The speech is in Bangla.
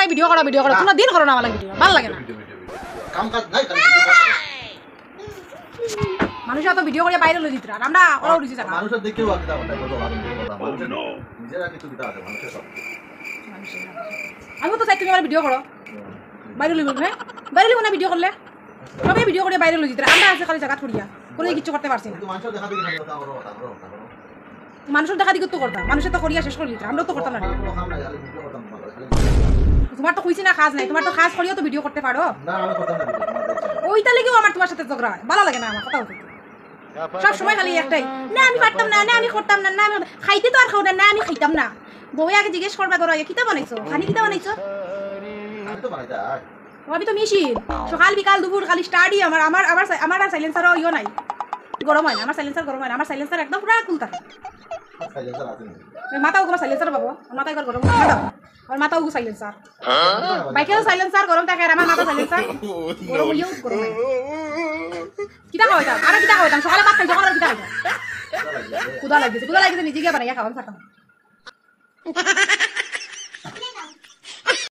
আমার ভিডিও করো তোমরা দিন করো না আমার ভিডিও ভালো লাগে না কাম কাজ নাই মানুষ এত ভিডিও করে বাইরে লই দিত আর আমরা ওরাও দিছি জায়গা মানুষের দেখেও আকিদা কথা বলো মানুষের নিজেরা কিছু দিতে আছে মানুষের সব আমি তো চাই তুমি আমার ভিডিও করো বাইরে লইব হ্যাঁ বাইরে লইব না ভিডিও করলে সবাই ভিডিও করে বাইরে লই দিত আমরা আছে খালি জায়গা ছড়িয়া কোনো কিছু করতে পারছি না মানুষের দেখা দেখি কথা করো মানুষের দেখা দিকে তো করতাম মানুষের তো করিয়া শেষ করে দিত আমরাও তো করতাম না তোমার তো কইছি না কাজ নাই তোমার তো কাজ করিও তো ভিডিও করতে পারো না আমি করতাম না ওইটা লেগেও আমার তোমার সাথে ঝগড়া হয় ভালো লাগে না আমার কথা বলতে সব সময় খালি একটাই না আমি পারতাম না না আমি করতাম না না আমি খাইতে তো আর খাও না না আমি খাইতাম না বউয়ে আগে জিজ্ঞেস করবা করো কিতা বানাইছো খানি কিতা বানাইছো আমি তো বানাইতে আমি তো মেশিন সকাল বিকাল দুপুর খালি স্টাডি আমার আমার আমার আমার আর সাইলেন্সারও ইও নাই গরম হয় না আমার সাইলেন্সার গরম হয় না আমার সাইলেন্সার একদম পুরো কুল থাকে সাইলেন্সার আছে মাথাও তোমার সাইলেন্সার পাবো মাথা একবার গরম আর মাথাও সাইলেন্সার বাইকেও সাইলেন্সার গরম থাকে আর আমার মাথা সাইলেন্সার গরম হইও গরম হয় কিতা খাওয়াইতাম আর কিতা খাওয়াইতাম সকালে ভাত খাই সকালে কিতা খাইতাম কুদা লাগিছে নিজে গিয়ে বানাইয়া খাওয়াম থাকতাম